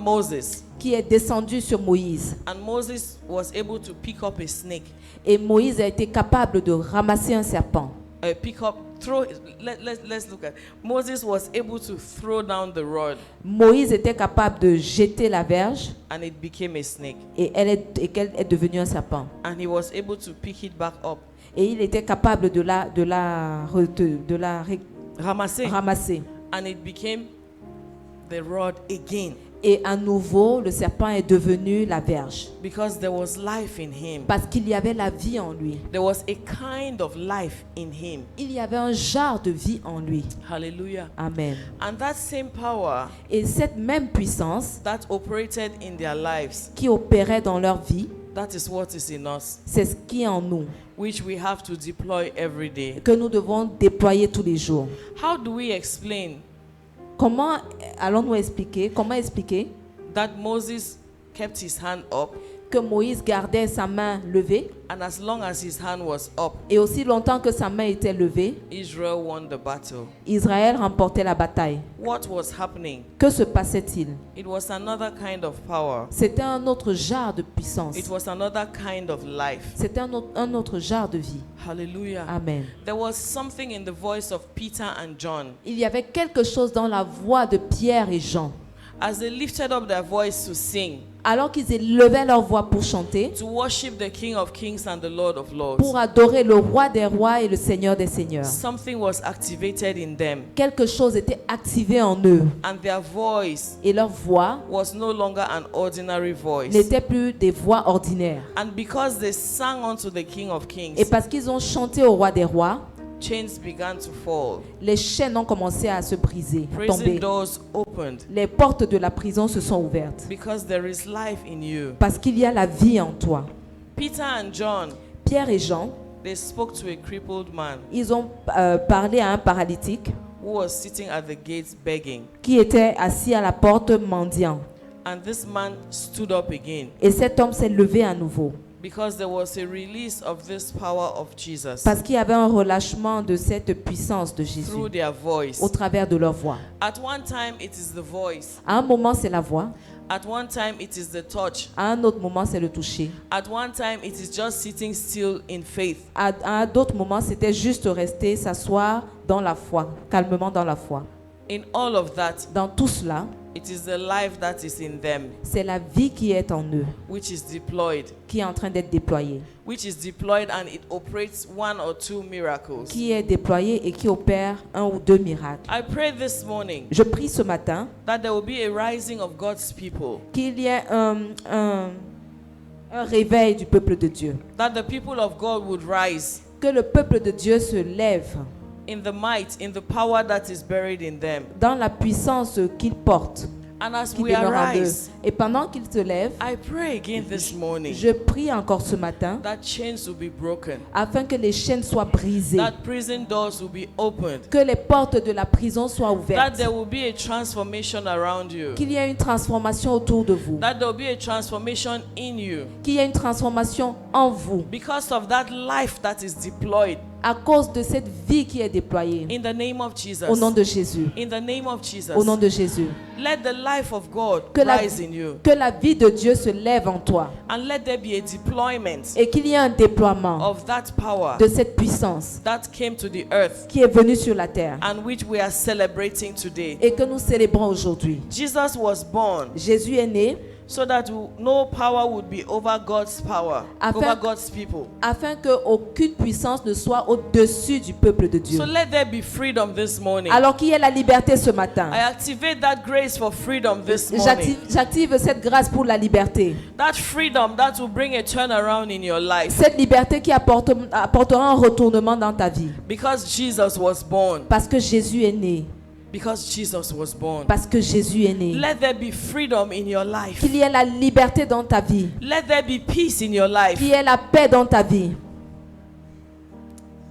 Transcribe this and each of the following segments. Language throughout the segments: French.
Moses. qui est descendu sur Moïse. And Moses was able to pick up a snake. Et Moïse a été capable de ramasser un serpent. Let's look at Moses was able to throw down the rod. Moïse était capable de jeter la verge And it became a snake. et qu'elle est devenue un serpent. And he was able to pick it back up. Et il était capable de la ramasser. And it became the rod again. Et à nouveau, le serpent est devenu la verge. Because there was life in him. Parce qu'il y avait la vie en lui. There was a kind of life in him. Il y avait un genre de vie en lui. Hallelujah. Amen. And that same power Et cette même puissance that operated in their lives, qui opérait dans leur vie, that is what is in us, c'est ce qui est en nous, which we have to deploy every day. que nous devons déployer tous les jours. How do we explain Comment allons-nous expliquer that Moses kept his hand up, que Moïse gardait sa main levée and as long as his hand was up, et aussi longtemps que sa main était levée, Israel won the battle? Israël remportait la bataille? What was happening? Que se passait-il? It was another kind of power. C'était un autre genre de puissance. It was another kind of life. C'était un autre genre de vie. Hallelujah. Amen. There was something in the voice of Peter and John. Il y avait quelque chose dans la voix de Pierre et Jean. As they lifted up their voice to sing, Alors qu'ils élevaient leur voix pour chanter, to worship the King of Kings and the Lord of Lords, pour adorer le roi des rois et le Seigneur des seigneurs, something was activated in them, quelque chose était activé en eux. and their voice Et leur voix was no longer an ordinary voice. n'était plus des voix ordinaires. And because they sang unto the King of Kings, Et parce qu'ils ont chanté au roi des rois, chains began to fall. les chaînes ont commencé à se briser, à Prison tomber. doors opened Les portes de la prison se sont ouvertes. because there is life in you. Parce qu'il y a la vie en toi. Peter and John, Pierre et Jean, they spoke to a crippled man ils ont parlé à un paralytique who was sitting at the gates begging. qui était assis à la porte mendiant. And this man stood up again Et cet homme s'est levé à nouveau. because there was a release of this power of Jesus Parce qu'il y avait un relâchement de cette puissance de Jésus through their voice. au travers de leur voix. At one time it is the voice. À un moment, c'est la voix. At one time it is the touch. À un autre moment, c'est le toucher. At one time it is just sitting still in faith. À d'autres moments, c'était juste rester, s'asseoir dans la foi, calmement dans la foi. In all of that, Dans tout cela, it is the life that is in them, c'est la vie qui est en eux, which is deployed, qui est en train d'être déployée. and it operates one or two miracles. Qui est déployée et qui opère un ou deux miracles. I pray this morning Je prie ce matin that there will be a rising of God's people, qu'il y ait un réveil du peuple de Dieu. that the people of God would rise Que le peuple de Dieu se lève in the might, in the power that is buried in them. dans la puissance qu'il porte, And as qui we demeure en eux. arise, Et pendant qu'il se lève, I pray again this morning je prie encore ce matin that chains will be broken, afin que les chaînes soient brisées, that prison doors will be opened, que les portes de la prison soient that ouvertes, there will be a transformation around you, qu'il y ait une transformation autour de vous, that there will be a transformation in you qu'il y ait une transformation en vous, because of that life that is deployed à cause de cette vie qui est déployée. in the name of Jesus. Au nom de Jésus. In the name of Jesus. Au nom de Jésus. Let the life of God Que la, rise in you, que la vie de Dieu se lève en toi and let there be a deployment et qu'il y ait un déploiement of that power de cette puissance that came to the earth qui est venue sur la terre and which we are celebrating today. et que nous célébrons aujourd'hui. Jesus was born Jésus est né so that no power would be over God's power, Afin- over God's people. afin qu'aucune puissance ne soit au-dessus du peuple de Dieu. So let there be freedom this morning. Alors qu'il y ait la liberté ce matin. I activate that grace for freedom this morning. J'active cette grâce pour la liberté. That freedom that will bring a turnaround in your life. Cette liberté qui apportera un retournement dans ta vie. Because Jesus was born. Parce que Jésus est né. Because Jesus was born. Parce que Jésus est né. Let there be freedom in your life. Qu'il y ait la liberté dans ta vie. Let there be peace in your life. Qu'il y ait la paix dans ta vie.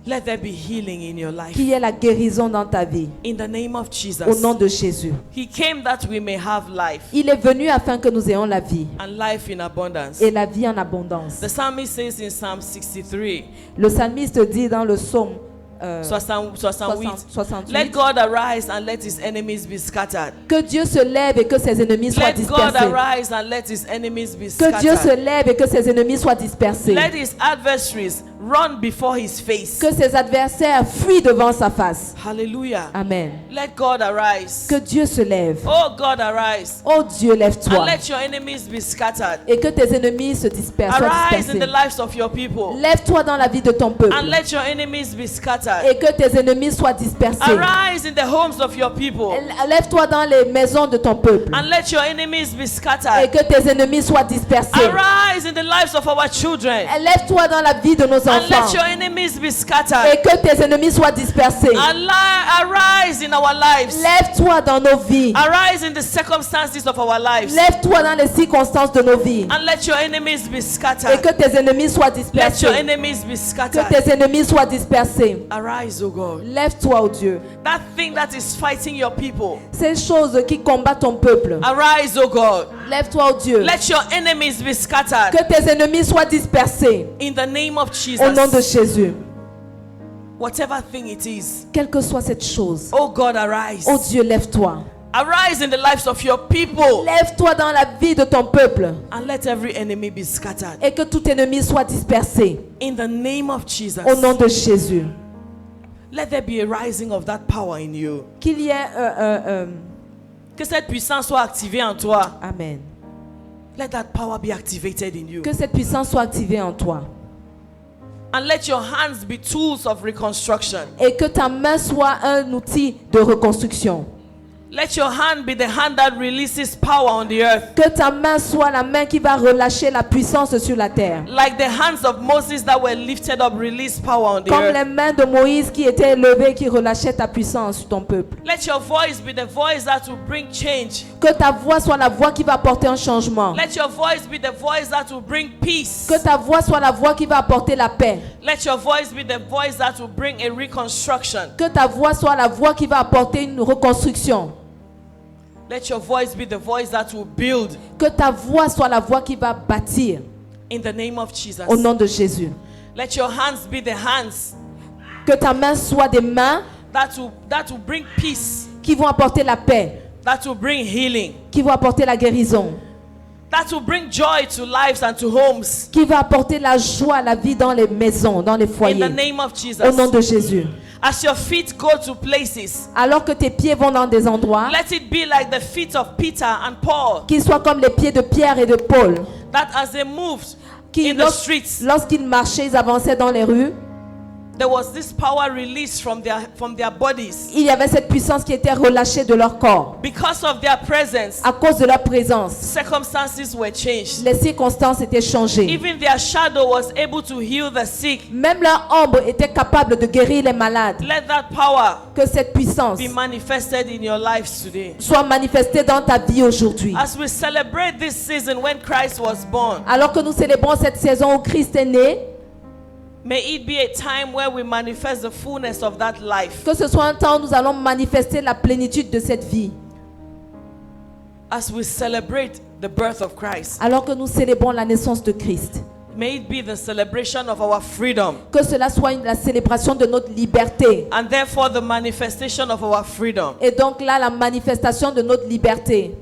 Let there be healing in your life. Qu'il y ait la guérison dans ta vie. In the name of Jesus. Au nom de Jésus. He came that we may have life. Il est venu afin que nous ayons la vie. And life in abundance. Et la vie en abondance. The psalmist says in Psalm 63, Le psalmiste dit dans le psaume 68. 68. Let God arise and let his enemies be scattered. Que Dieu se lève et que ses ennemis soient Let God dispersés. arise and let his enemies be Que Dieu se scattered. lève et que ses ennemis soient dispersés. Let his adversaries run before his face. Que ses adversaires fuient devant sa face. Hallelujah. Amen. Let God arise. Que Dieu se lève. Oh God, arise. Oh Dieu, And lève-toi. let your enemies be scattered. Et que tes ennemis se dispersent. soient Arise in the dispersés. lives of your people. Lève-toi dans la vie de ton peuple. And let your enemies be scattered. Et que tes ennemis soient dispersés. Arise in the homes of your people. Lève-toi dans les maisons de ton peuple. And let your enemies be Et scattered. que tes ennemis soient dispersés. Arise in the lives of our children. Lève-toi dans la vie de nos And let enfants. your enemies be Et scattered. que tes ennemis soient dispersés. Arise in our lives. Lève-toi dans nos vies. Arise in the circumstances of our lives. Lève-toi dans les circonstances de nos vies. And let your enemies be Et scattered. que tes ennemis soient Let dispersés. your enemies be Que scattered. tes ennemis soient dispersés. Arise, O God. Lève-toi, oh Dieu. That thing that is fighting your people. Ces choses qui combattent ton peuple. Arise, O God. Lève-toi, oh Dieu. Let your enemies be scattered. Que tes ennemis soient dispersés. In the name of Au nom de Jesus. Jésus. Whatever thing it is. Quelle que soit cette chose. Oh God, arise. Oh Dieu, lève-toi. Arise in the lives of your people. Lève-toi dans la vie de ton peuple. And let every enemy be scattered. Et que tout ennemi soit dispersé. In the name of Jesus. Au nom de Jésus. Let there be a rising of that power in you. Qu'il y ait Que cette puissance soit activée en toi. Amen. Let that power be activated in you. Que cette puissance soit activée en toi. And let your hands be tools of reconstruction. Et que ta main soit un outil de reconstruction. Let your hand be the hand that releases power on the earth. Que ta main soit la main qui va relâcher la puissance sur la terre. Like the hands of Moses that were lifted up, release power on the Comme les earth. mains de Moïse qui étaient élevées, qui relâchaient ta puissance sur ton peuple. Let your voice be the voice that will bring change. Que ta voix soit la voix qui va apporter un changement. Let your voice be the voice that will bring peace. Que ta voix soit la voix qui va apporter la paix. Let your voice be the voice that will bring a reconstruction. Que ta voix soit la voix qui va apporter une reconstruction. Let your voice be the voice that will build. Que ta voix soit la voix qui va bâtir. In the name of Jesus. Au nom de Jésus. Let your hands be the hands Que ta main soit des mains that will bring peace, qui vont apporter la paix, that will bring healing, qui vont apporter la guérison, that will bring joy to lives and to homes. qui va apporter la joie à la vie dans les maisons, dans les In the foyers. name of Jesus. Au nom de Jésus. As your feet go to places, Alors que tes pieds vont dans des endroits, let it be like the feet of Peter and Paul, qu'ils soient comme les pieds de Pierre et de Paul, that as they moved qui in the streets, lorsqu'ils marchaient, ils avançaient dans les rues, there was this power released from their bodies il y avait cette puissance qui était relâchée de leur corps. because of their presence. À cause de leur présence, Circumstances were changed. les circonstances étaient changées. Even their shadow was able to heal the sick. Même leur ombre était capable de guérir les malades. Let that power Que cette puissance be manifested in your lives today. soit manifestée dans ta vie aujourd'hui. As we celebrate this season when Christ was born, Alors que nous célébrons cette saison où Christ est né, may it be a time where we manifest the fullness of that life. que ce soit un temps où nous allons manifester la plénitude de cette vie. As we celebrate the birth of Christ, Alors que nous célébrons la naissance de Christ. may it be the celebration of our freedom Que cela soit la célébration de notre liberté. and therefore the manifestation of our freedom. Et donc là, la manifestation de notre liberté.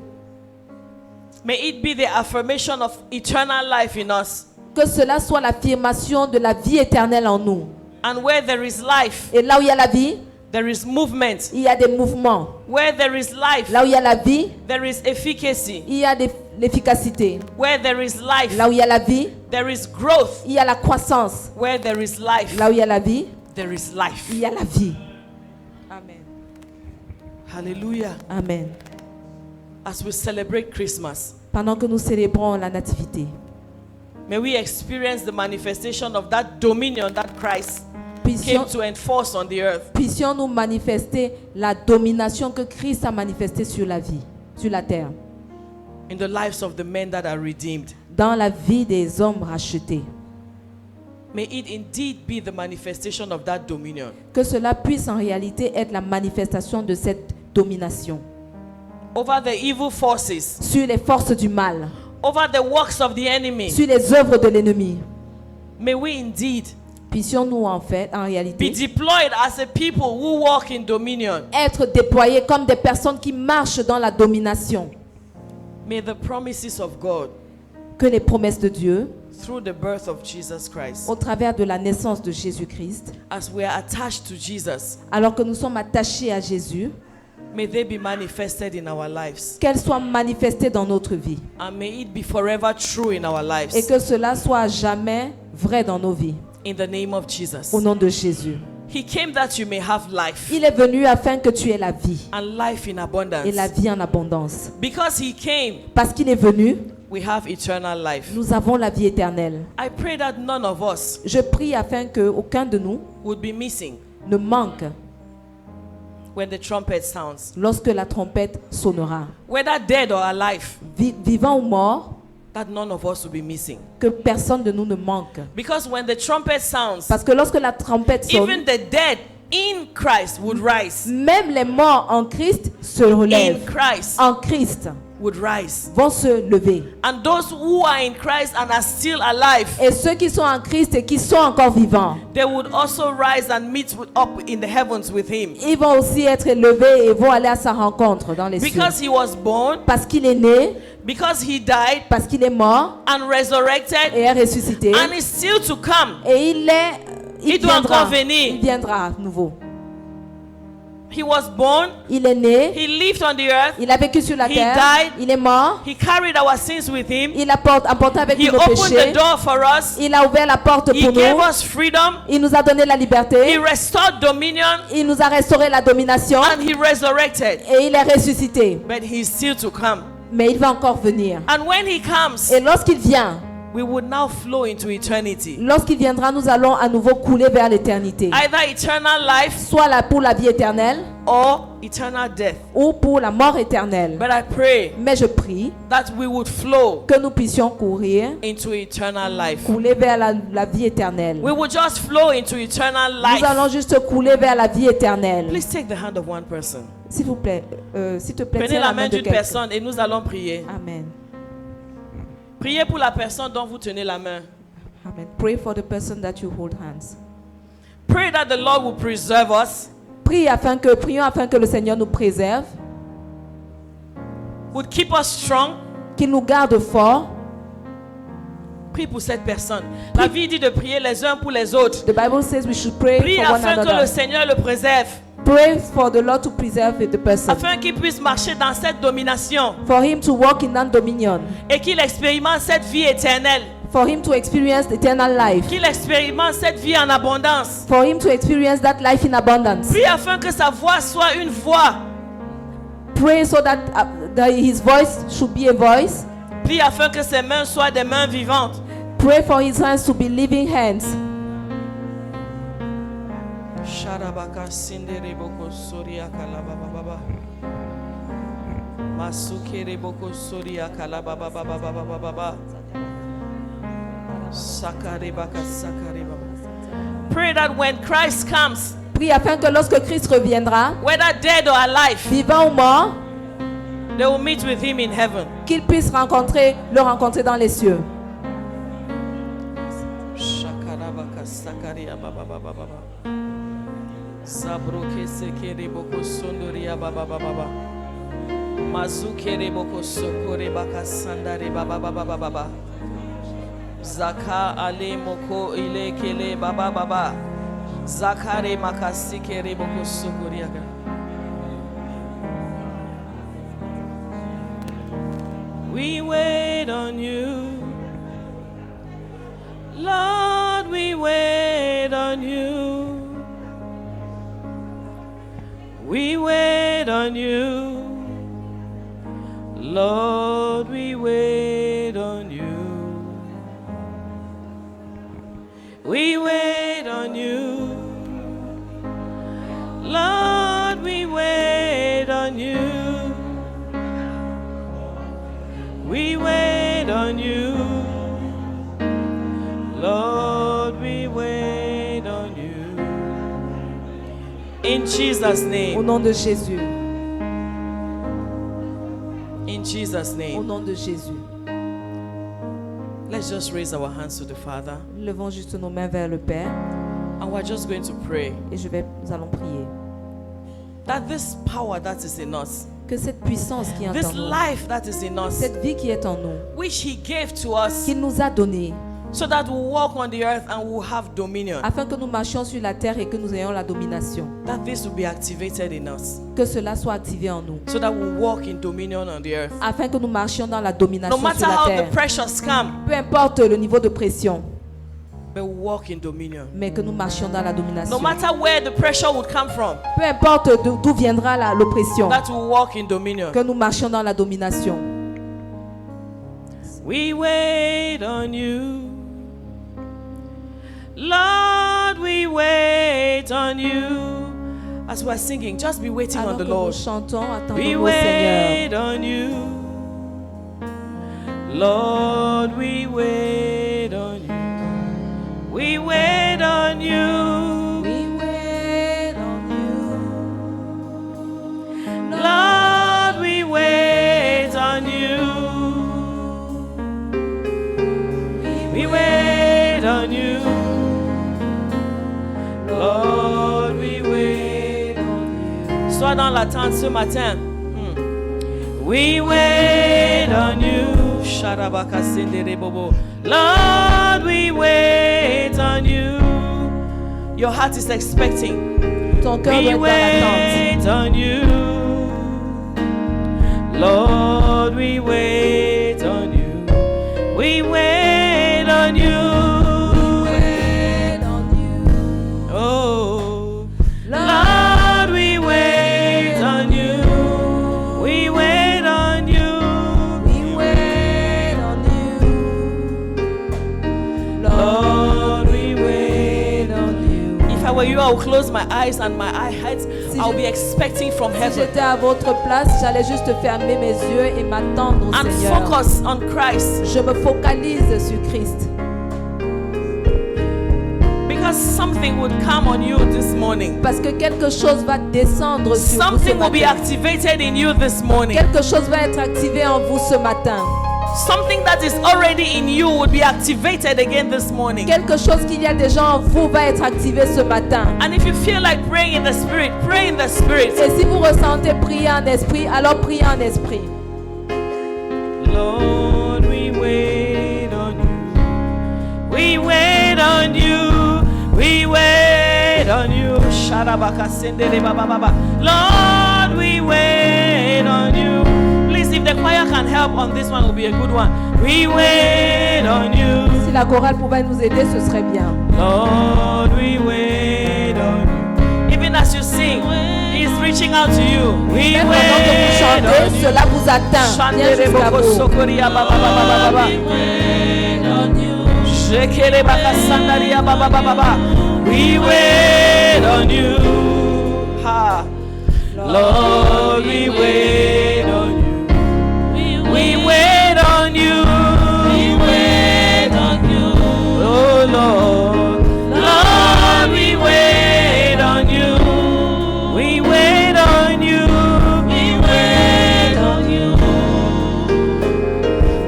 May it be the affirmation of eternal life in us. Que cela soit l'affirmation de la vie éternelle en nous. And where there is life, Et là où il y a la vie, there is movement. il y a des mouvements. Where there is life, Là où il y a la vie, there is efficacy. il y a l'efficacité. Where there is life, Là où il y a la vie, there is growth. il y a la croissance. Where there is life, Là où il y a la vie, there is life. il y a la vie. Amen. Hallelujah. Amen. As we celebrate Christmas, Pendant que nous célébrons la nativité, may we experience the manifestation of that dominion that Christ came puissions, to enforce on the earth. puissions-nous manifester la domination que Christ a manifestée sur la vie, sur la terre, In the lives of the men that are redeemed. dans la vie des hommes rachetés. May it indeed be the manifestation of that dominion. Que cela puisse en réalité être la manifestation de cette domination Over the evil forces, sur les forces du mal, over the works of the enemy. sur les œuvres de l'ennemi. May we indeed puissions-nous en be réalité deployed as a people who walk in dominion. être déployés comme des personnes qui marchent dans la domination. May the promises of God Que les promesses de Dieu, through the birth of Jesus Christ, au travers de la naissance de Jésus-Christ, as we are attached to Jesus, alors que nous sommes attachés à Jésus, may they be manifested in our lives. qu'elles soient manifestées dans notre vie. And may it be forever true in our Et lives. que cela soit à jamais vrai dans nos vies. In the name of Jesus. Au nom de Jésus. He came that you may have life, Il est venu afin que tu aies la vie. and life in Et la abundance. vie en abondance. Because he came, Parce qu'il est venu, we have eternal life. nous avons la vie éternelle. I pray that none of us Je prie afin que aucun de nous would be missing ne manque when the trumpet sounds. lorsque la trompette sonnera. Whether dead or alive, Vivant ou mort, that none of us will be missing. que personne de nous ne manque. Because when the trumpet sounds, Parce que lorsque la trompette sonne, even the dead in Christ would rise. même les morts en Christ se In relèvent. Christ En Christ would rise. vont se lever. And those who are in Christ and are still alive, Et ceux qui sont en Christ et qui sont encore vivants, they would also rise and meet up in the heavens with him. ils vont aussi être élevés et vont aller à sa rencontre dans les cieux. Because he was born, Parce qu'il est né, because he died parce qu'il est mort and resurrected, et est ressuscité. and is still to come. Et il doit viendra. encore venir. Il viendra à nouveau. He was born, Il est né, he lived on the earth, il a vécu sur la He terre, died. il est mort, he carried our sins with him, il a emporté avec lui he nos opened the péchés, door for us, il a ouvert la porte he pour gave nous, us freedom, il nous a donné la he liberté, restored dominion, il nous a restauré la domination and he resurrected. et il est ressuscité. But he's still to come. Mais il va encore venir. And when he comes, Et lorsqu'il vient, we would now flow into eternity. lorsqu'il viendra, nous allons à nouveau couler vers l'éternité. Either eternal life Soit là pour la vie éternelle or eternal death. ou pour la mort éternelle. But I pray Mais je prie that we would flow que nous puissions courir, into eternal life. couler vers la vie éternelle. We would just flow into eternal Nous allons life. juste couler vers la vie éternelle. Please take the hand of one person. S'il vous plaît, s'il te plaît, Prenez tiens la la main main de d'une quelqu'un. personne et nous allons prier. Amen. Priez pour la personne dont vous tenez la main. Amen. Pray for the person that you hold hands. Pray that the Lord will preserve us, Prions afin que le Seigneur nous préserve, would keep us strong. qu'il nous garde forts. Prie pour cette personne. La vie dit de prier les uns pour les autres. The Bible says we should pray Prie for one afin que le another. Seigneur le préserve, Pray for the Lord to preserve the person. afin qu'il puisse marcher dans cette domination For him to walk in that dominion. et qu'il expérimente cette vie éternelle, For him to experience eternal life. qu'il expérimente cette vie en abondance. For him to experience that life in abundance. Prie afin que sa voix soit une voix. Pray so that his voice should be a voice. Prie afin que ses mains soient des mains vivantes. Pray for his hands to be living hands. Sharabaka sindere boko soria kalaba baba. Masukere boko soria kalaba baba baba baba. Sakare baka sakare baba. Pray that when Christ comes, Prie afin que lorsque Christ reviendra, whether dead or alive, vivant ou mort, they will meet with him in heaven. qu'il puisse le rencontrer dans les cieux. Shakarabaka sakaria baba baba baba. Zabroke sekere boko sondoria baba baba baba. Mazukere boko sokore baka sandare baba baba baba baba. Zaka ale moko ile kele baba baba. Zakare makasikere boko sokoria. We wait on you, Lord, we wait on you. We wait on you, Lord, we wait on you. We wait on you, Lord, we wait on you. We wait on you, Lord, we wait on you. In Jesus' Au name, nom de Jésus. in Jesus' Au name. nom de Jésus. Let's just raise our hands to the Father. Levons juste nos mains vers le Père. And we're just going to pray Et nous allons prier. that this power that is in us, Que cette puissance qui est en this nous, life that is in us, cette vie qui est en nous, which He gave to us, qu'il nous a donnée, so that we'll walk on the earth and we'll have dominion, afin que nous marchions sur la terre et que nous ayons la domination. that this will be activated in us, Que cela soit activé en nous, so that we'll walk in dominion on the earth. afin que nous marchions dans la domination No matter sur la how the terre. pressures come, Peu importe le niveau de pression, but we'll walk in dominion. mais que nous marchions dans la domination. No matter where the pressure would come from, Peu importe d'où viendra l'oppression, that we'll walk in dominion. que nous marchions dans la domination. We wait on you, Lord, we wait on you. As we're singing, just be waiting Alors on que the nous Lord. chantons, We attendons au Seigneur. wait on you, Lord, we wait on you. We wait on you, We wait on you. Lord, we wait on you. We wait on you, Lord, we wait on you. Sois dans l'attente ce matin. We wait on you, Sharabaka Sendere Bobo. Lord, we wait on you. Your heart is expecting. Ton cœur We doit être dans l'attente. wait on you, Lord, we wait on you. We wait on you. Wait on you. Oh, Lord, we wait on you. We wait on you. We wait on you. Lord, we wait on you. If I were you, I would close my eyes and my eyes. I'll be expecting from Si heaven j'étais à votre place, j'allais juste fermer mes yeux et m'attendre au and Seigneur. focus on Christ, Je me focalise sur Christ. because something would come on you this morning. Parce que quelque chose va descendre sur vous ce Something will be matin. activated in you this morning. Quelque chose va être activé en vous ce matin. Something that is already in you will be activated again this morning. Quelque chose qu'il y a déjà en vous va être activé ce matin. And if you feel like praying in the Spirit, pray in the Spirit. Et si vous ressentez prier en esprit, alors priez en esprit. Lord, we wait on you. We wait on you. We wait on you. Sharabaka sendere baba baba. Lord, we wait on you. Please, if the choir can help on this one, will be a good one. We wait on you. Si la chorale pouvait nous aider, ce serait bien. Lord, we wait on you. Even as you sing, He's reaching out to you. We Même pendant que vous wait chantez, on you. cela vous atteint. Viens Shandere jusqu'à boko vous. sokoria baba baba baba. Shekere baka sandaria baba baba baba. We wait on you. Ha. Lord, we wait on you. We wait on you. We wait on you. Oh Lord. Lord, we wait on you. We wait on you. We wait on you.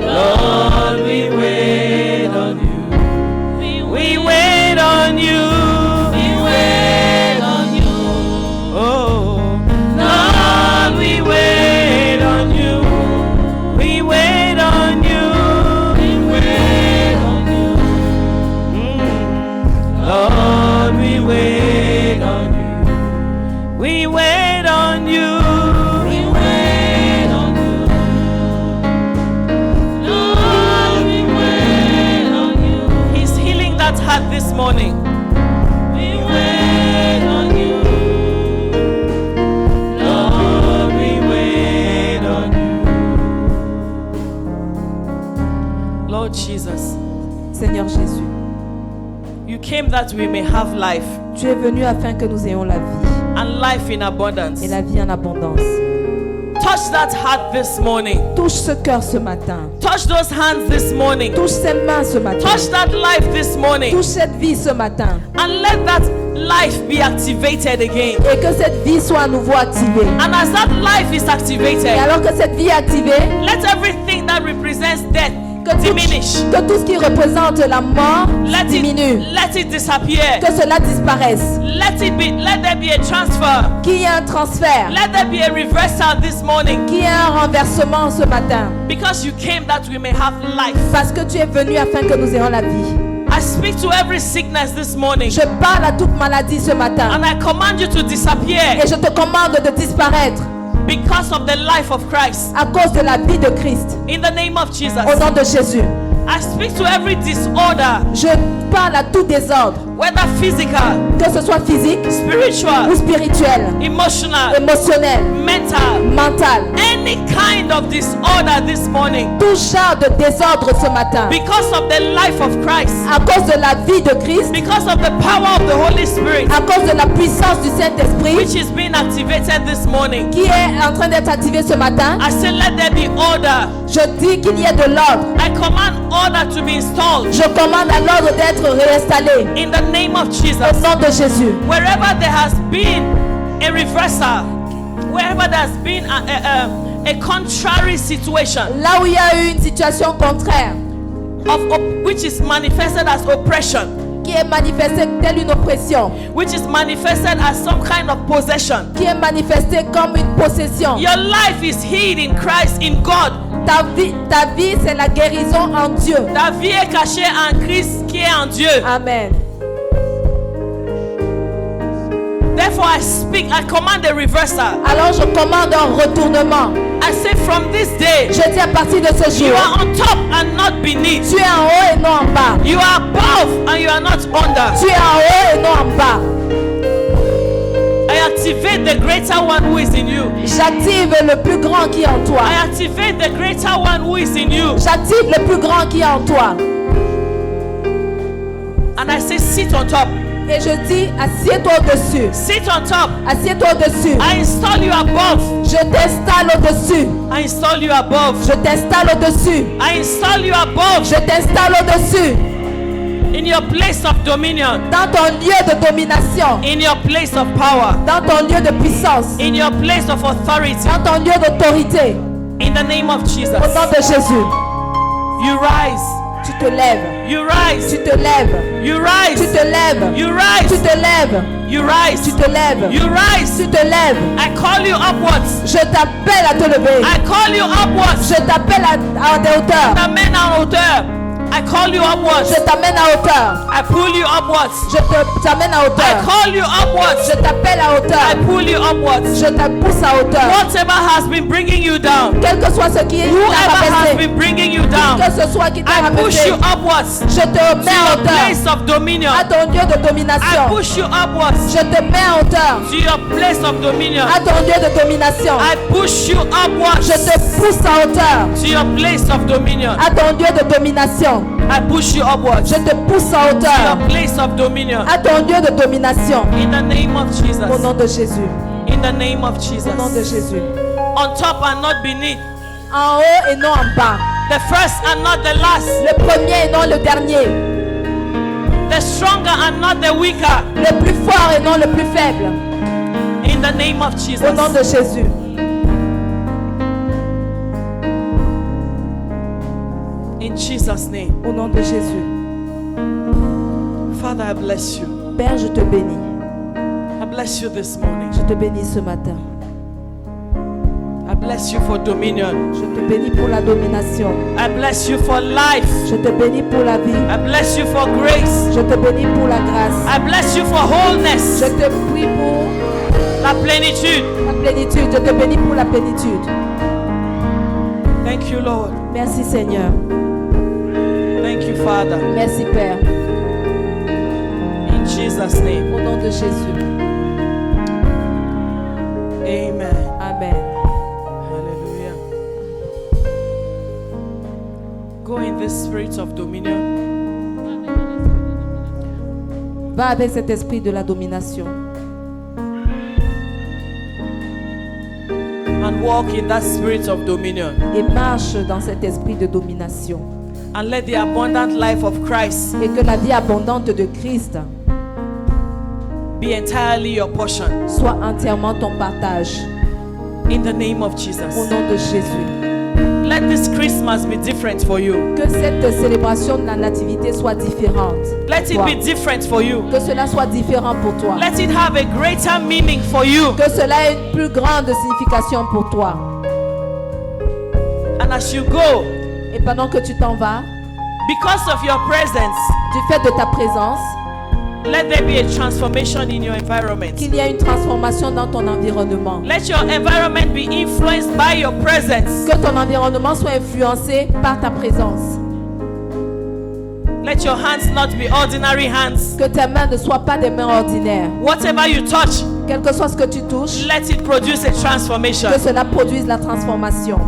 Lord, we wait on you. We wait on you. We wait on you. Oh, Lord, we wait on you. We wait on you. We wait on you. Lord, we wait on you. We wait on you. We wait on you. Lord, we wait on you. He's healing that heart this morning. We wait on you. Lord, we wait on you. Lord Jesus, Seigneur Jésus, you came that we may have life tu es venu afin que nous ayons la vie and life in abundance. et la vie en abondance. Touch that heart this morning. Touche ce cœur ce matin. Touch those hands this morning. Touche ces mains ce matin. Touch that life this morning. Touche cette vie ce matin. And let that life be activated again. Et que cette vie soit à nouveau activée. And as that life is Et activated, alors que cette vie est activée, let everything that represents death diminish. Que tout ce qui représente la mort diminue. Let it disappear. Que cela disparaisse. Let there be a transfer. Qu'il y ait un transfert. Let there be a reversal this morning. Qu'il y ait un renversement ce matin. Because you came that we may have life. Parce que tu es venu afin que nous ayons la vie. I speak to every sickness this morning. Je parle à toute maladie ce matin. And I command you to disappear. Et je te commande de disparaître. Because of the life of Christ. À cause de la vie de Christ. In the name of Jesus. Au nom de Jésus. I speak to every disorder. Je parle à tout désordre. Whether physical, que ce soit physique, spiritual, ou spirituel, emotional, émotionnel, mental, any kind of disorder this morning. Tout genre de désordre ce matin. Because of the life of Christ. À cause de la vie de Christ. Because of the power of the Holy Spirit. À cause de la puissance du Saint-Esprit. Which is being activated this morning. Qui est en train d'être activé ce matin. I say let there be order. Je dis qu'il y ait de l'ordre. I command order to be installed. Je commande à l'ordre d'être réinstallé. In the name of Jesus. Au nom de Jésus. Wherever there has been a reversal, wherever there has been a contrary situation, là où il y a eu une situation contraire, which is manifested as oppression, qui est manifestée telle une oppression, which is manifested as some kind of possession, qui est manifestée comme une possession. Your life is hid in Christ, in God. Ta vie c'est la guérison en Dieu. Ta vie est cachée en Christ qui est en Dieu. Amen. Therefore I speak, I command a reversal. Alors je commande un retournement. I say from this day, je dis à partir de ce jour, you are on top and not beneath. Tu es en haut et non en bas. You are above and you are not under. Tu es en haut et non en bas. I activate the greater one who is in you. J'active le plus grand qui est en toi. I activate the greater one who is in you. J'active le plus grand qui est en toi. And I say sit on top. Et je dis, assieds-toi au-dessus. Sit on top. Assieds-toi au-dessus. I install you above. Je t'installe au-dessus. I install you above. Je t'installe au-dessus. I install you above. Je t'installe au-dessus. In your place of dominion. Dans ton lieu de domination. In your place of power. Dans ton lieu de puissance. In your place of authority. Dans ton lieu d'autorité. In the name of Jesus. Au nom de Jésus. You rise. Tu te lèves. You rise. Tu te lèves. You rise. Tu te lèves. You rise. Tu te lèves. You rise. Tu te lèves. You rise. Tu te lèves. I call you upwards. Je t'appelle à te lever. I call you upwards. Je t'appelle à des hauteurs. Je t'amène en hauteur. I call you upwards. Je t'amène à hauteur. I pull you upwards. Je t'amène à hauteur. I call you upwards. Je t'appelle à hauteur. I pull you upwards. Je te pousse à hauteur. Whatever has been bringing you down. Quel que soit ce qui est Whoever has been bringing you down. Que ce soit qui t'a I push rabaissé. you upwards. Je te mets à To your hauteur. place of dominion. À ton lieu de domination. I push you upwards. Je te mets à hauteur. To your place of dominion. À ton lieu de domination. I push you upwards. Je te pousse à hauteur. To your place of dominion. À ton lieu de domination. I push you upwards. Je te pousse à To your hauteur. place of dominion. À ton lieu de domination. In the name of Jesus. Au nom de Jésus. In the name of Jesus. Au nom de Jésus. On top and not beneath. En haut et non en bas. The first and not the last. Le premier et non le dernier. The stronger and not the weaker. Le plus fort et non le plus faible. In the name of Jesus. Au nom de Jésus. In Jesus' name. Au nom de Jésus. Father, I bless you. Père, je te bénis. I bless you this morning. Je te bénis ce matin. I bless you for dominion. Je te bénis pour la domination. I bless you for life. Je te bénis pour la vie. I bless you for grace. Je te bénis pour la grâce. I bless you for wholeness. Je te prie pour La plénitude. la plénitude. Je te bénis pour la plénitude. Thank you, Lord. Merci Seigneur. Thank you, Father. Merci Père. In Jesus' name. Au nom de Jésus. Amen. Amen. Hallelujah. Go in this spirit of dominion. Va avec cet esprit de la domination. And walk in that spirit of dominion. Et marche dans cet esprit de domination. And let the abundant life of Christ Et que la vie abondante de Christ be entirely your portion. soit entièrement ton partage. In the name of Au Jesus. nom de Jésus. Let this Christmas be different for you. Que cette célébration de la nativité soit différente. Let pour it toi. be different for you. Que cela soit différent pour toi. Let it have a greater meaning for you. Que cela ait une plus grande signification pour toi. And as you go, Et pendant que tu t'en vas, because of your presence, du fait de ta présence, let there be a transformation in your environment. qu'il y ait une transformation dans ton environnement. Let your environment be influenced by your presence. Que ton environnement soit influencé par ta présence. Let your hands not be ordinary hands. Que tes mains ne soient pas des mains ordinaires. Whatever you touch, Quel que soit ce que tu touches, let it produce a transformation. que cela produise la transformation.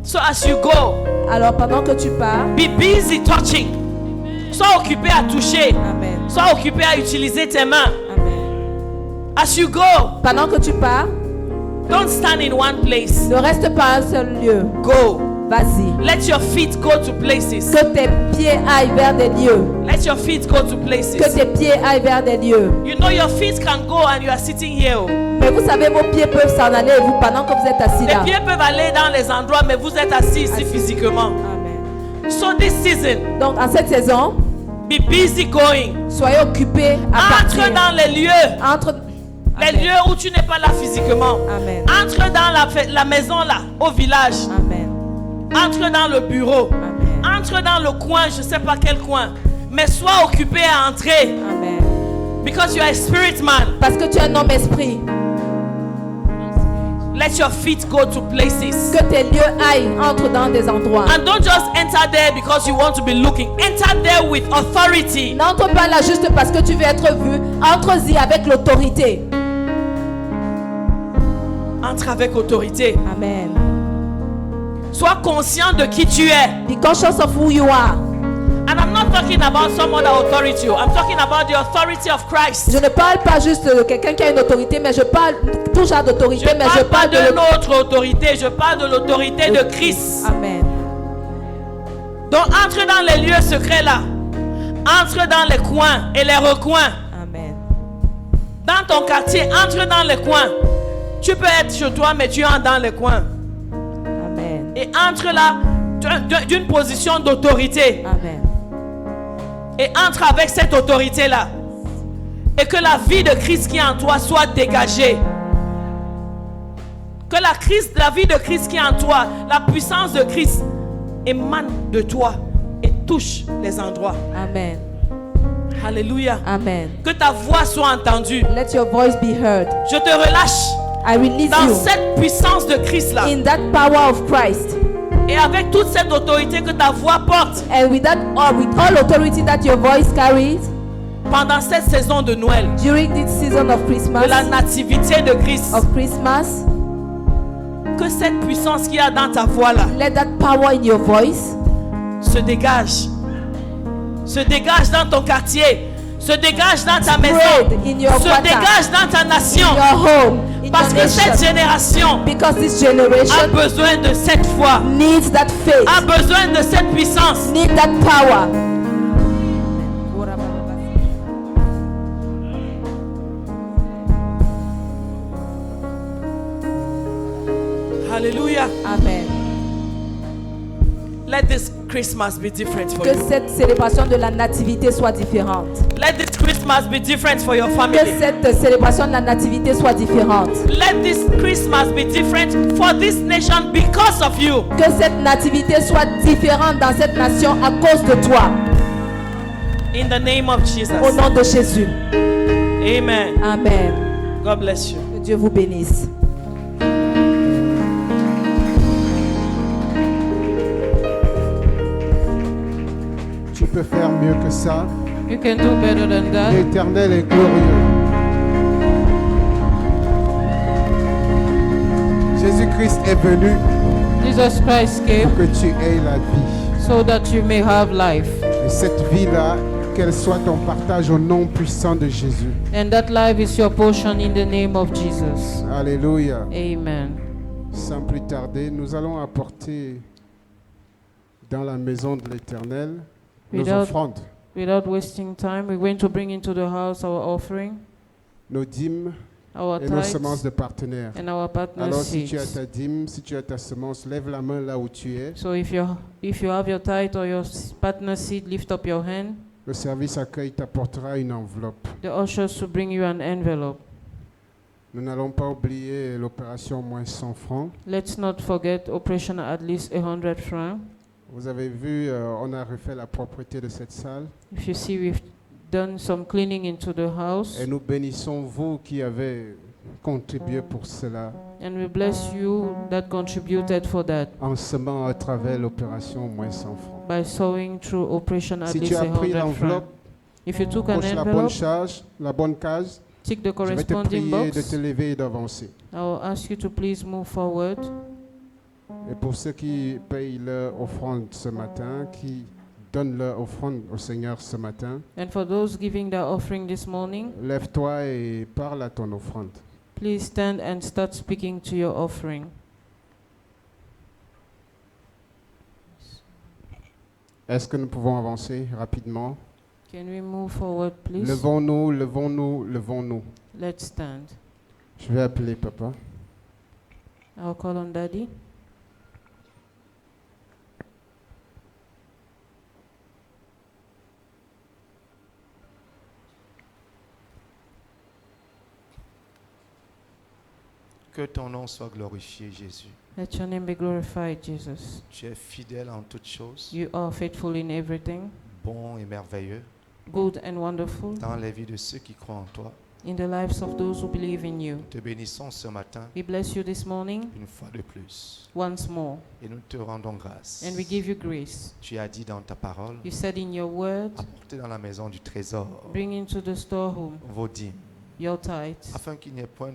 So as you go, Alors pendant que tu pars, be busy touching. Sois occupé à toucher. Amen. Sois occupé à utiliser tes mains. Amen. As you go, Pendant que tu pars, don't stand in one place. ne reste pas à un seul lieu. Go. Vas-y. Let your feet go to places. Que tes pieds aillent vers des lieux. Let your feet go to places. Que tes pieds aillent vers des lieux. You know your feet can go and you are sitting here. Mais vous savez, vos pieds peuvent s'en aller vous pendant que vous êtes assis Les là. pieds peuvent aller dans les endroits, mais vous êtes assis ici physiquement. Amen. So this season, Donc en cette saison, be busy going. soyez occupés à Entre partir. dans les lieux. Entre Les Amen. lieux où tu n'es pas là physiquement. Amen. Entre dans la maison là, au village. Amen. Entre dans le bureau. Amen. Entre dans le coin, je ne sais pas quel coin. Mais sois occupé à entrer. Amen. Because you are a spirit man. Parce que tu es un homme esprit. Let your feet go to places. Que tes lieux aillent, entre dans des endroits. And don't just enter there because you want to be looking. Enter there with authority. N'entre pas là juste parce que tu veux être vu. Entre-y avec l'autorité. Entre avec autorité. Amen. Sois conscient de qui tu es. Be conscious of who you are. And I'm not talking about some other authority. I'm talking about the authority of Christ. Je ne parle pas juste de quelqu'un qui a une autorité, mais je parle tout genre d'autorité, Je mais je parle pas parle de d'une autre autorité. Je parle de l'autorité de Christ. Amen. Donc entre dans les lieux secrets là. Entre dans les coins et les recoins. Amen. Dans ton quartier, entre dans les coins. Tu peux être chez toi, mais tu entres dans les coins. Amen. Et entre là d'une position d'autorité. Amen. Et entre avec cette autorité là. Et que la vie de Christ qui est en toi soit dégagée. Que la vie de Christ qui est en toi, la puissance de Christ émane de toi et touche les endroits. Amen. Alléluia. Amen. Que ta voix soit entendue. Let your voice be heard. Je te relâche I release dans you cette puissance de Christ là. in that power of Christ. Et avec toute cette autorité que ta voix porte And with that, or with all authority that your voice carries pendant cette saison de Noël, during this season of Christmas, de la nativité de Christ, of Christmas, que cette puissance qu'il y a dans ta voix là let that power in your voice se dégage. Se dégage dans ton quartier. Se dégage dans ta maison. in your Se quarter, dégage dans ta nation. in your home, in Parce your que cette nation. génération Because this a generation besoin de cette foi. needs that faith, A besoin de cette puissance. need that power. Alléluia. Amen. Let this Christmas be different for Que you. cette célébration de la nativité soit différente. Let this Christmas be different for your Que family. cette célébration de la nativité soit différente. Let this Christmas be different for this nation because of you. Que cette nativité soit différente dans cette nation à cause de toi. In the name of Jesus. Au nom de Jésus. Amen. Amen. God bless you. Que Dieu vous bénisse. Tu peux faire mieux que ça. You can do better than that. L'Éternel est glorieux. Jésus-Christ est venu Jesus Christ came pour que tu aies la vie. so that you may have life. Et cette vie-là, qu'elle soit ton partage au nom puissant de Jésus. And that life is your portion in the name of Jesus. Alléluia. Amen. Sans plus tarder, nous allons apporter dans la maison de l'Éternel nos Without- offrandes, Without wasting time, we're going to bring into the house our offering, nos dîmes our et nos semences tithes de partenaires. and our partner Alors si tu as seeds. ta dîme, si tu as ta semence, lève la main là où tu es. So if you have your tithe or your partner seed, lift up your hand. Le service accueil t'apportera une enveloppe. The ushers will bring you an envelope. Nous n'allons pas oublier l'opération moins 100 francs. Let's not forget operation at least 100 francs. Vous avez vu, on a refait la propreté de cette salle. If you see, we've done some cleaning into the house. Et nous bénissons vous qui avez contribué pour cela And we bless you that contributed for that en semant à travers l'opération moins 100 francs. by sowing through operation at Si least tu as pris 100 francs. l'enveloppe, If you took an coche la bonne envelope, charge, la bonne case, tick the je vais te corresponding prier de box. te lever et d'avancer. I will ask you to please move forward. Et pour ceux qui payent leur offrande ce matin, qui donnent leur offrande au Seigneur ce matin, And for those giving their offering this morning, lève-toi et parle à ton offrande. please stand and start speaking to your offering. Est-ce que nous pouvons avancer rapidement? Can we move forward, please? Levons-nous, levons-nous, levons-nous. Let's stand. Je vais appeler papa. I'll call on Daddy. Que ton nom soit glorifié, Jésus. Let your name be glorified, Jesus. Tu es fidèle en toutes choses, You are faithful in everything, bon et merveilleux good and wonderful dans la vie de ceux qui croient en toi. in the lives of those who believe in you. Nous te bénissons ce matin We bless you this morning une fois de plus once more, et nous te rendons grâce. and we give you grace. Tu as dit dans ta parole, You said in your word, apportez dans la maison du trésor bring into the storeroom vos dîmes, your tithes, afin qu'il n'y ait point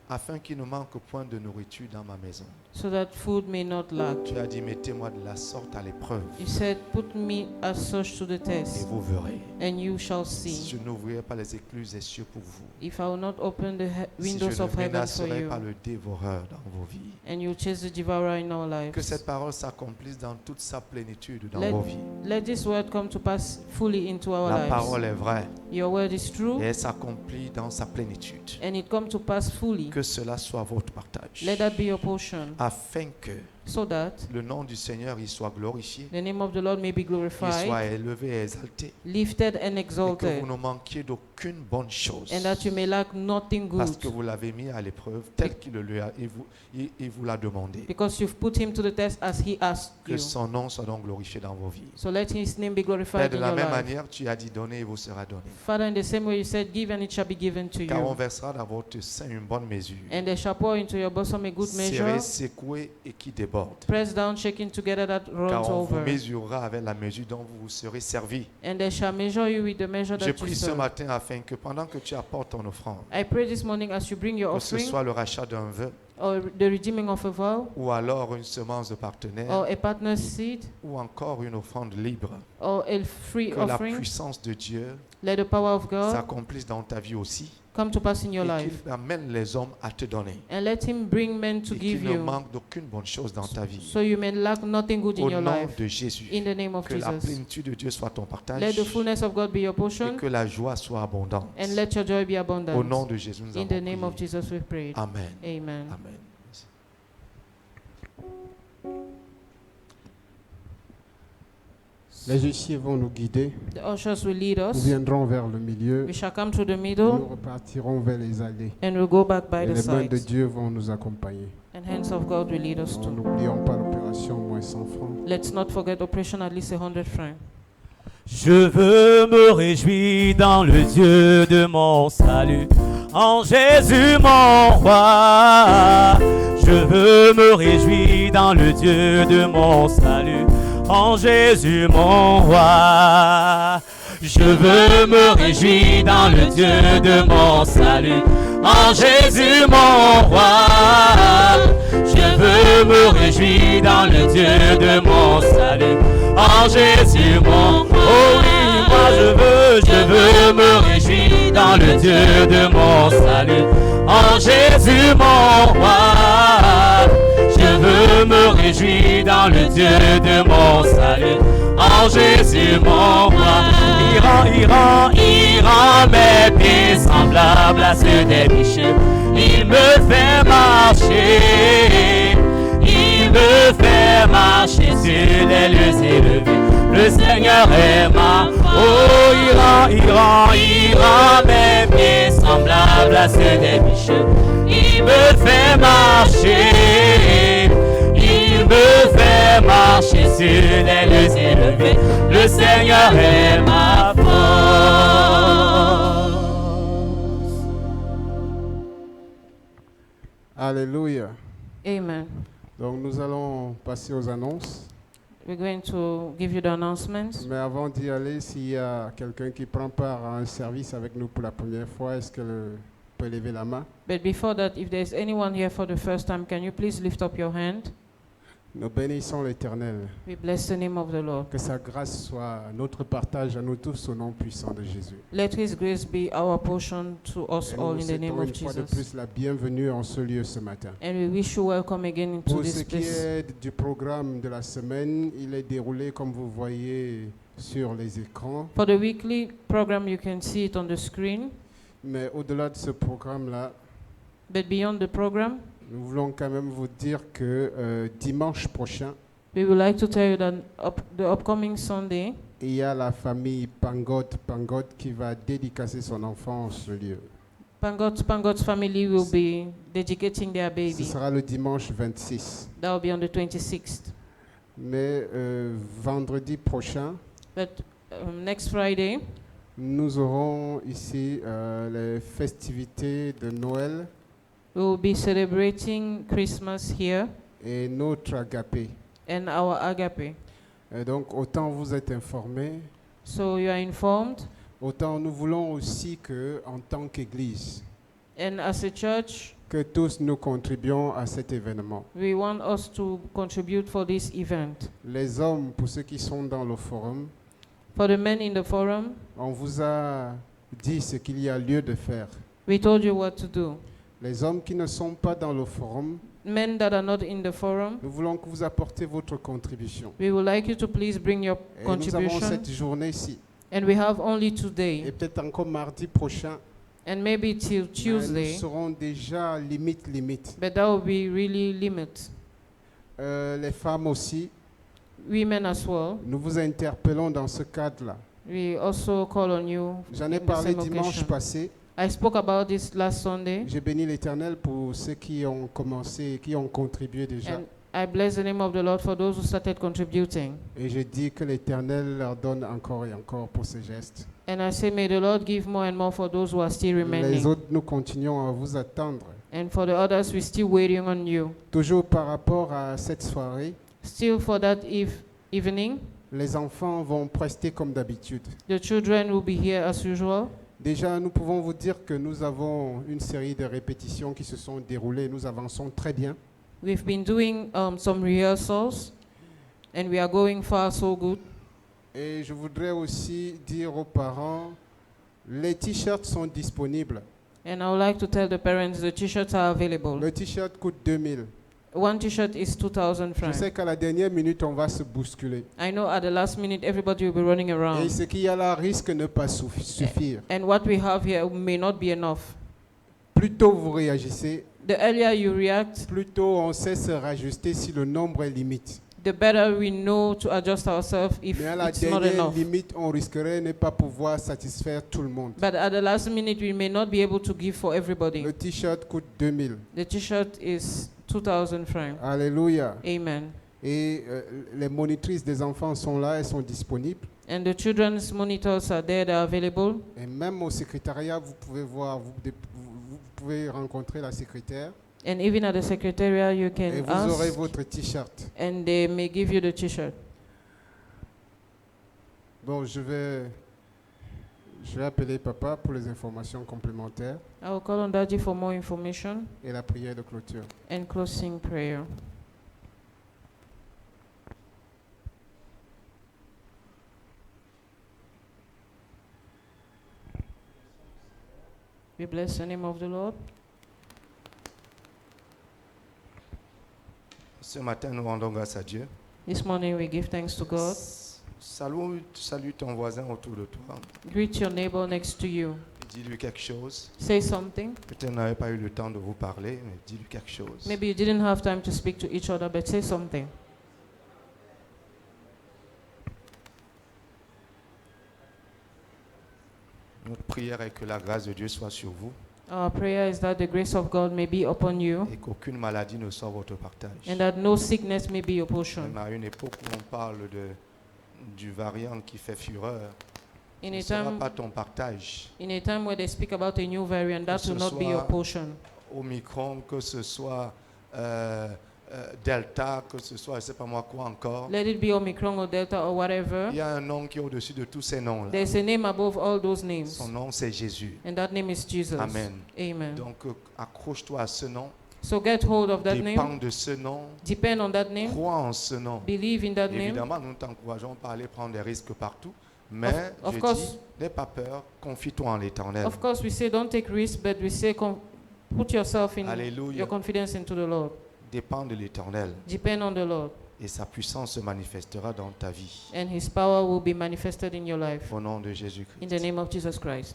afin qu'il ne manque point de nourriture dans ma maison. so that food may not lack. Tu as dit, mettez-moi de la sorte à l'épreuve You said, put me as such to the et test, vous verrez. and you shall Si see. je n'ouvrirai pas les écluses des cieux pour vous, If I will not open the si windows je of ne heaven for menacerai you, pas le dévoreur dans vos vies, and you chase the devourer in our que lives. cette parole s'accomplisse dans toute sa plénitude dans Let, vos vies. let this word come to pass fully into our La lives. parole est vraie Your word is true, et elle s'accomplit dans sa plénitude. and it come to pass fully. Que cela soit votre partage, Let that be your portion, afin que so that le nom du Seigneur il soit glorifié, the name of the Lord may be qu'il soit glorified, élevé et exalté, lifted and et que exalted, vous ne manquiez d'aucune bonne chose, and that you may lack nothing parce good, que vous l'avez mis à l'épreuve tel qu'il le a et vous l'a demandé. because you've put him to the test as he asked Que you. son nom soit donc glorifié dans vos vies. So let his name be Père, glorified de in la your même life. manière, tu as dit donner et vous sera donné. Father, in the same way you said, give and it shall be given to Car on you. versera dans votre sein une bonne mesure, And they shall pour into your bosom a good serrée, measure, secouée et qui déborde. pressed down, shaken together, that runs Car on vous over. mesurera avec la mesure dont vous vous serez servi. And they shall measure you with the measure Je that you prie ce serve. matin afin que pendant que tu apportes ton offrande, I pray this morning as you bring your que ce offering, soit le rachat d'un vœu, or the redeeming of a vow, ou alors une semence de partenaire, or a partner's seed, ou encore une offrande libre, or a free que la offering, puissance de Dieu let the power of God s'accomplisse dans ta vie aussi, come to pass in your et life. qu'il amène les hommes à te donner, And let him bring men to et give qu'il ne you, manque d'aucune bonne chose dans ta vie. so you may lack nothing good in Au your nom life. de Jésus, In the name of que la Jesus. plénitude de Dieu soit ton partage, Let the fullness of God be your et portion, que la joie soit abondante. and let your joy be abundant. Au nom de Jésus, nous In avons the name of prié. Jesus we prayed. Amen. Amen. Amen. Les huissiers vont nous guider. The ushers will lead Nous us. viendrons vers le milieu. We shall come to the Nous middle, repartirons vers les allées. and we'll go back by Et the les mains de sides. Dieu vont nous accompagner. And hands of God will lead us to. N'oublions pas l'opération moins 100 francs. Let's not forget operation at least 100 francs. Je veux me réjouir dans le Dieu de mon salut, en Jésus mon roi. Je veux me réjouir dans le Dieu de mon salut, en Jésus mon roi. Je veux me réjouir dans le Dieu de mon salut, en Jésus mon roi. Je veux me réjouir dans le Dieu de mon salut, en Jésus mon roi. Oh oui, moi je veux me réjouir dans le Dieu de mon salut, en Jésus mon roi. Je veux me réjouir dans le Dieu de mon salut, en Jésus mon roi. Il rend mes pieds semblables à ceux des biches. Il me fait marcher, il me fait marcher sur les lieux élevés. Le Seigneur est ma foi. Oh, il rend mes pieds semblables à ceux des biches. Il me fait marcher, il me fait marcher sur les lieux élevés. Le Seigneur est ma force. Alléluia. Amen. Donc nous allons passer aux annonces. We're going to give you the announcements. Mais avant d'y aller, s'il y a quelqu'un qui prend part à un service avec nous pour la première fois, est-ce qu'elle peut lever la main? But before that, if there's anyone here for the first time, can you please lift up your hand? Nous bénissons l'Éternel. We bless the name of the Lord. Que sa grâce soit notre partage à nous tous au nom puissant de Jésus. Let His grace be our portion to us Et all nous in the name souhaitons of une fois de Jesus. plus la bienvenue en ce lieu ce matin. And we wish you welcome again into Pour ce this qui place. est du programme de la semaine, il est déroulé comme vous voyez sur les écrans. For the weekly program, you can see it on the screen. Mais au-delà de ce programme-là, But beyond the program, nous voulons quand même vous dire que dimanche prochain, we would like to tell you that the upcoming Sunday, il y a la famille Pangot qui va dédicacer son enfant en ce lieu. Pangod's family will be dedicating their Ce baby. sera le dimanche 26. That will be on the 26th. Mais vendredi prochain, But next Friday, nous aurons ici les festivités de Noël we will be celebrating Christmas here et notre agapé. and our agape. Et donc, autant vous êtes informés, So you are informed, autant nous voulons aussi que, en tant qu'Église, and as a church, que tous nous contribuons à cet événement. we want us to contribute for this event. Les hommes, pour ceux qui sont dans le forum, For the men in the forum, on vous a dit ce qu'il y a lieu de faire. we told you what to do. Les hommes qui ne sont pas dans le forum, Men that are not in the forum, nous voulons que vous apportez votre contribution. we would like you to please bring your Et nous avons contribution. cette journée-ci. And we have only Et today, peut-être encore mardi prochain, and maybe till mais Tuesday, nous serons déjà limite. but that will be really limit. Les femmes aussi, Women as well, nous vous interpellons dans ce cadre-là. we also call on you. J'en ai in the parlé same dimanche occasion. passé. I spoke about this last Sunday, J'ai béni l'Éternel pour ceux qui ont commencé, qui ont contribué déjà. and I bless the name of the Lord for those who started contributing. Et j'ai dit que l'Éternel leur donne encore et encore pour ces gestes. And I say, may the Lord give more and more for those who are still Les remaining. autres, nous continuons à vous attendre. And for the others, we're still waiting on you. Toujours par rapport à cette soirée, Still for that evening, les enfants vont prester comme d'habitude. the children will be here as usual. Déjà, nous pouvons vous dire que nous avons une série de répétitions qui se sont déroulées. Nous avançons très bien. We've been doing some rehearsals, and we are going far so good. Et je voudrais aussi dire aux parents, les t-shirts sont disponibles. And I would like to tell the parents the t-shirts are available. Le t-shirt coûte 2000. One t-shirt is 2,000 Je sais francs. qu'à la dernière minute, on va se bousculer. I know at the last minute everybody will be running Et around. ce qu'il y a là risque de ne pas suffire. And what we have here may not be enough. Plus tôt vous réagissez, The earlier you react, plus tôt on sait se rajuster si le nombre est limite. the better we know to adjust ourselves if Mais à la it's not dernière enough. limite, on risquerait de ne pas pouvoir satisfaire tout le monde. But at the last minute, we may not be able to give for everybody. Le t-shirt coûte 2000. The t-shirt is 2,000 francs. Alléluia. Amen. Et les monitrices des enfants sont là, elles sont disponibles. And the children's monitors are there, they are available. Et même au secrétariat, vous pouvez voir, vous pouvez rencontrer la secrétaire. And even at the secretariat, you Et can vous aurez ask, votre t-shirt. and they may give you the t-shirt. Bon, je vais appeler papa pour les informations complémentaires I will call on Daddy for more information et la prière de clôture. and closing prayer. We bless the name of the Lord. Ce matin, nous rendons grâce à Dieu. This morning we give thanks to God. Salue ton voisin autour de toi. Greet your neighbor next to you. Dis-lui quelque chose. Say something. Peut-être vous n'avez pas eu le temps de vous parler, mais dis-lui quelque chose. Maybe you didn't have time to speak to each other, but say something. Notre prière est que la grâce de Dieu soit sur vous Our prayer is that the grace of God may be upon you et qu'aucune maladie ne soit votre partage. and that no sickness may be your portion. Même à une époque où on parle du variant qui fait fureur, In ne a sera time pas ton partage. where they speak about a new variant, that ce will not be your soit portion. Omicron, que ce soit Delta, que ce soit je ne sais pas moi quoi encore. Let it be Omicron or Delta or whatever. Il y a un nom qui est au-dessus de tous ces noms-là. There's a name above all those names, Son nom, c'est Jésus. and that name is Jesus. Amen. Amen. Donc, accroche-toi à ce nom. So get hold of that Dépends name, de ce nom. depend on that name, Crois en ce nom. believe in that name. Évidemment, nous ne t'encourageons pas à aller prendre des risques partout. Mais, Of je course. dis, n'aie pas peur, confie-toi en l'Éternel. Of course, we say don't take risks, but we say put yourself in Alléluia. your confidence into the Lord. Dépends de l'Éternel. Depend on the Lord, Et sa puissance se manifestera dans ta vie. and His power will be manifested in your life. Au nom de In the Jésus-Christ. name of Jesus Christ.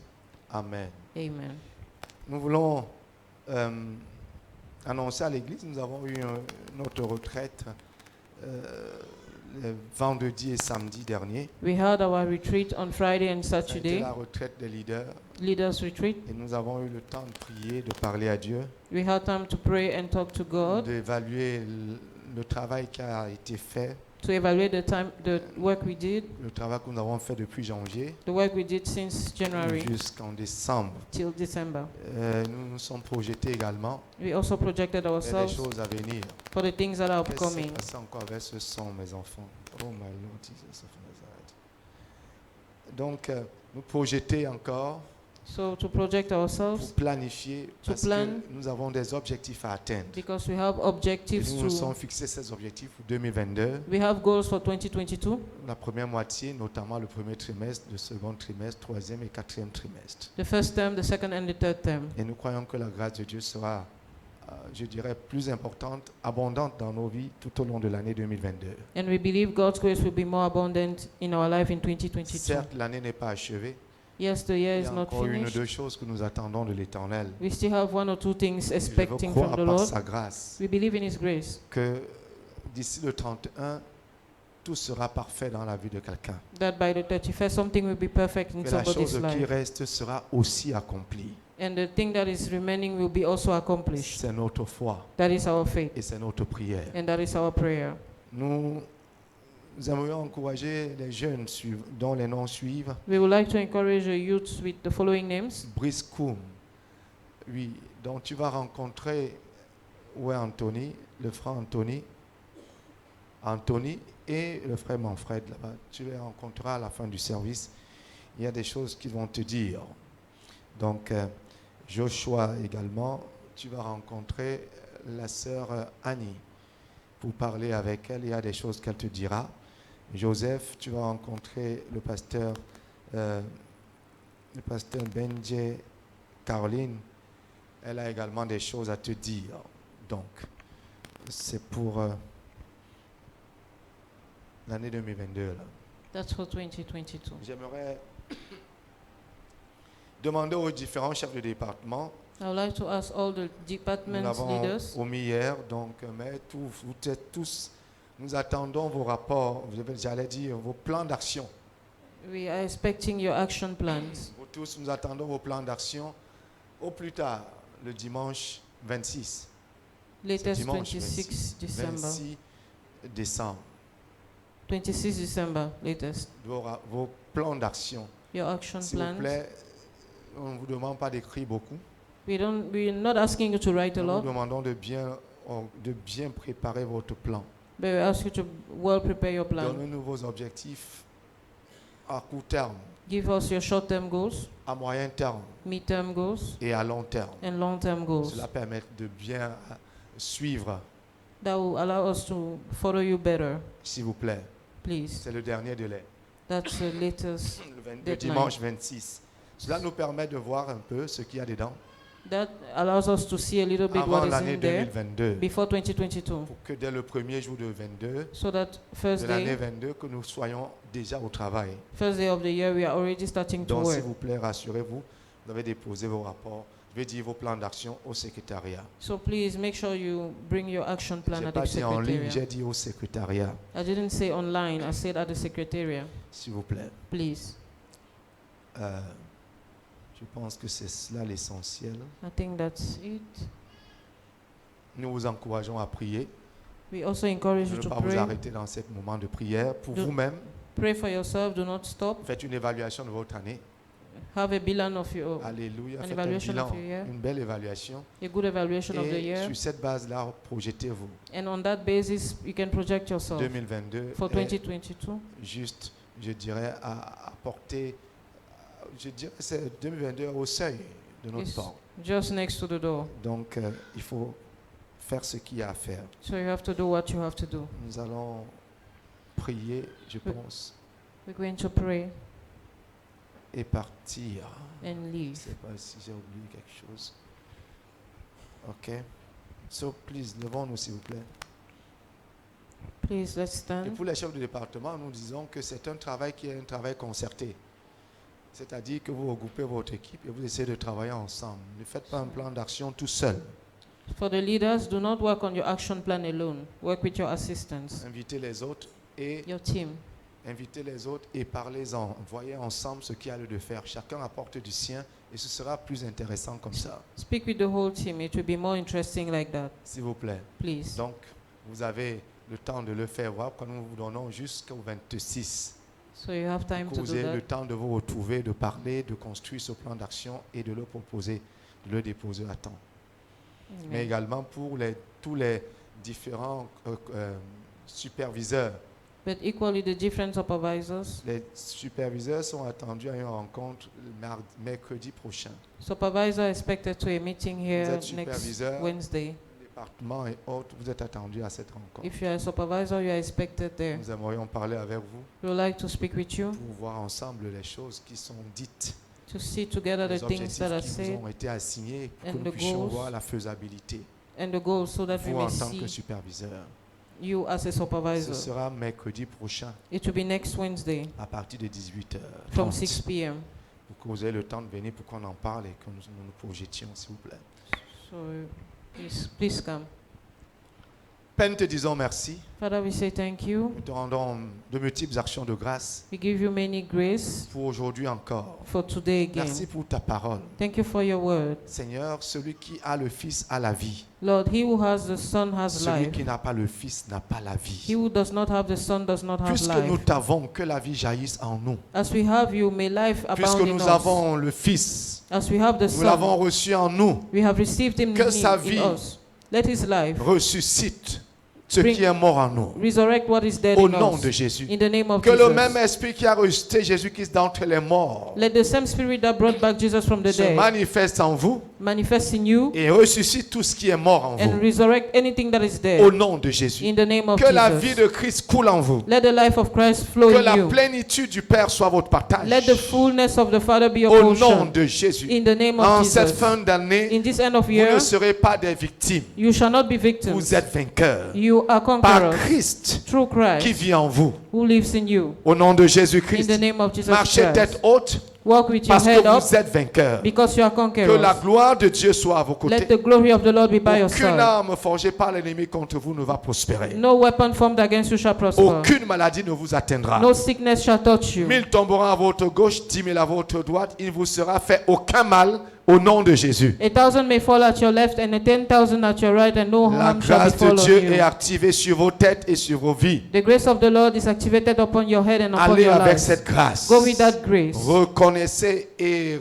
Amen. Amen. Nous voulons annoncer à l'Église, nous avons eu notre retraite le vendredi et samedi dernier. We had our retreat on Friday and Ça a été Saturday, la retraite des leaders. leaders retreat. Et nous avons eu le temps de prier, de parler à Dieu, We had time to pray and talk to God, d'évaluer le travail qui a été fait, to evaluate the work we did, le travail que nous avons fait depuis janvier the work we did since January jusqu'en décembre. till December. Nous nous sommes projetés également We also projected vers des ourselves choses à venir. for the things that are Laissez upcoming. passer encore vers ce son, mes enfants. Oh my Lord Jesus of Nazareth. Donc, nous projeter encore So to project pour ourselves, planifier To parce plan. que nous avons des objectifs à atteindre. because we have Et objectives nous nous sommes to, fixés ces objectifs pour 2022. we have goals for 2022. La première moitié, notamment le premier trimestre, le second trimestre, troisième et quatrième trimestre. The first term, the second and the third term. Et nous croyons que la grâce de Dieu sera, je dirais, plus importante, abondante dans nos vies tout au long de l'année 2022. And we believe God's grace will be more abundant in our life in 2022. Certes, l'année n'est pas achevée. Yes, the year Il y is a not encore une ou finished. deux choses que nous attendons de l'Éternel. We still have one or two things Je veux expecting croire from the par Lord. sa grâce We believe in His grace, que d'ici le 31, tout sera parfait dans la vie de quelqu'un. that by the 31st, something will be perfect in Que la somebody's chose qui life. reste sera aussi accomplie. And the thing that is remaining will be also accomplished. C'est notre foi That is our faith, et c'est notre prière. and that is our prayer. Nous aimerions encourager les jeunes dont les noms suivent. We would like to encourage the youths with the following names. Brice Koum, oui, donc tu vas rencontrer, où est Anthony, le frère Anthony, et le frère Manfred là-bas. Tu les rencontreras à la fin du service. Il y a des choses qu'ils vont te dire. Donc, Joshua également, tu vas rencontrer la sœur Annie pour parler avec elle. Il y a des choses qu'elle te dira. Joseph, tu vas rencontrer le pasteur Benjé Caroline. Elle a également des choses à te dire. Donc, c'est pour l'année 2022. Là. That's for 2022. J'aimerais demander aux différents chefs de département. I would like to ask all the Nous department l'avons leaders. omis hier, donc, mais vous êtes tous, nous attendons vos rapports, j'allais dire vos plans d'action. We are expecting your action plans. Vous tous, nous attendons vos plans d'action au plus tard, le dimanche 26. Latest dimanche 26 December. 26 décembre. 26 December, latest. Vos plans d'action. Your action S'il vous plans. plaît, on ne vous demande pas d'écrire beaucoup. We're not asking you to write a Nous vous lot, demandons de bien préparer votre plan. but we ask you to well prepare your plan. Donnez-nous vos objectifs à court terme, Give us your short-term goals, à moyen terme mid-term goals, et à long terme. and long-term goals. Cela permet de bien suivre, That will allow us to follow you better, s'il vous plaît. please. C'est le dernier délai. That's the latest. Le Deadline. dimanche 26. Cela nous permet de voir un peu ce qu'il y a dedans That allows us to see a little bit avant what is l'année in there 2022. before 2022. Pour que dès le premier jour de 22, So that first de l'année day, 22, que nous soyons déjà au travail. first day of the year, we are already starting to Donc, s'il work. vous plaît, rassurez-vous, vous avez déposé vos rapports, je vais dire vos plans d'action au secrétariat. So please make sure you bring your action plan Je n'ai at pas the dit en ligne, secretariat. j'ai dit au secrétariat, I didn't say online, I said at the secretariat. s'il vous plaît. Please. Je pense que c'est cela l'essentiel. I think that's it. Nous vous encourageons à prier. We also encourage Je you ne to veux pas vous pray. arrêter dans ce moment de prière. Pour De- vous-même, Pray for yourself, do not stop. faites une évaluation de votre année. Have a bilan of your, Alléluia. An Faites un evaluation bilan, of your year. une belle évaluation. a good evaluation of the Et year. sur cette base-là, projetez-vous. And on that basis, you can project yourself 2022 for est 2022. juste, je dirais, à apporter, je dirais, c'est 2022 au seuil de notre It's porte. just next to the door. Donc, il faut faire ce qu'il y a à faire. So you have to do what you have to do. Nous allons prier, je Oui. pense, We're going to pray et partir. and Je ne leave. sais pas si j'ai oublié quelque chose. OK. So, please, levons-nous, s'il vous plaît. Please, let's Et stand. pour les chefs de département, nous disons que c'est un travail qui est un travail concerté. C'est-à-dire que vous regroupez votre équipe et vous essayez de travailler ensemble. Ne faites pas un plan d'action tout seul. For the leaders, do not work on your action plan alone. Work with your assistants, Invitez les autres et your team. invitez les autres et parlez-en. Voyez ensemble ce qu'il y a lieu de faire. Chacun apporte du sien et ce sera plus intéressant comme ça. Speak with the whole team. It will be more interesting like that. S'il vous plaît. Please. Donc, vous avez le temps de le faire. Voilà pourquoi nous vous donnons jusqu'au 26. So you have time Que to vous do ayez le that. temps de vous retrouver, de parler, de construire ce plan d'action et de le proposer, de le déposer à temps. Mais Amen. également pour tous les différents superviseurs. But equally, the different supervisors. Les superviseurs sont attendus à une rencontre le mercredi prochain. Supervisor expected to a meeting Vous here êtes next superviseur, Wednesday. département et autres, vous êtes attendus à cette rencontre. If you are a supervisor, you are expected there. Nous aimerions parler avec vous We would like to speak with you pour voir ensemble les choses qui sont dites, to see together les the things objectifs that are qui vous said ont été assignés pour and que nous the puissions goals. voir la faisabilité. and the goals so that we Vous may en tant que see superviseur. you as a Ce supervisor. sera mercredi prochain It will be next Wednesday à partir de 18h. from 6 p.m. Pour que vous ayez le temps de venir pour qu'on en parle et que nous projetions, s'il vous plaît. So please come. Père, nous te disons merci. Father, we say thank you. Nous te rendons de multiples actions de grâce We give you many grace pour aujourd'hui encore. for today again. Merci pour ta parole. Thank you for your word. Seigneur, celui qui a le Fils a la vie. Lord, he who has the Son has Celui life. qui n'a pas le Fils n'a pas la He vie. who does not have the Son does not have Puisque nous life. t'avons, que la vie jaillisse en nous. As we have you, may life Puisque abound in nous us. avons le Fils, As we have the nous l'avons Son, reçu en nous. we have received him Que sa vie in us. Let his life Ressuscite ce Bring- qui est mort en nous. resurrect what is dead Au in nom us. de Jésus. In the name of Que le Jesus. même esprit qui a ressuscité Jésus-Christ d'entre les morts Let the same spirit that brought back Jesus from the se dead manifeste en vous manifest in you et ressuscite tout ce qui est mort en and vous. resurrect anything that is Au dead. nom de Jésus. In the name of Que la vie Jesus. de Christ coule en vous. Let the life of Christ flow Que in la you. plénitude du Père soit votre partage. Let the fullness of the Father be your Au nom portion. de Jésus. In the name En of cette Jesus. fin d'année, In this end of vous year, ne serez pas des victimes. you shall not be victims. Vous êtes vainqueurs. You are Par conquerors Christ through qui Christ vit en vous. who lives in you. Au nom de In Jésus-Christ. the name of Jesus Marchez tête Christ. haute Walk with your parce head que up vous êtes vainqueurs. because you are Que la conquerors. gloire de Dieu soit à vos Let côtés. the glory of the Lord be by your Aucune side. arme forgée par l'ennemi contre vous ne va prospérer. No weapon formed against you shall prosper. Aucune maladie ne vous atteindra. No sickness shall touch you. 1000 tomberont à votre gauche, 10 000 à votre droite. Il ne vous sera fait aucun mal au nom de Jésus. 1,000 may fall at your left and 10,000 at your right, and no La harm shall grâce de befall Dieu you. est activée sur vos têtes et sur vos vies. The grace of the Lord is activated upon your head and upon Allez your avec life. cette grâce. Go with that grace. Reconnaissez et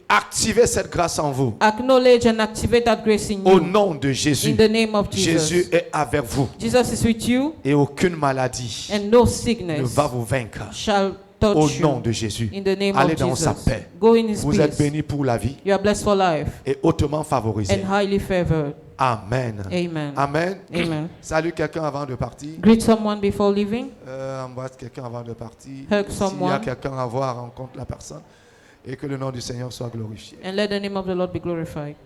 activez cette grâce en vous. Acknowledge and activate that grace in Au you. nom de In Jésus. the name of Jésus Jesus. est avec vous. Jesus is with you, Et aucune maladie and no ne sickness va vous vaincre. shall Au touch nom you. de Jésus. In the name Allez of dans sa Jesus. paix. Go in His Vous êtes peace. bénis pour la vie You are blessed for life et hautement favorisés. and highly favored. Amen. Amen. Amen. Amen. Salut quelqu'un avant de partir. Greet someone before leaving. Embrasse quelqu'un avant de partir. Hug S'il y a someone. quelqu'un à voir, rencontre la personne. Et que le nom du Seigneur soit glorifié. And let the name of the Lord be glorified.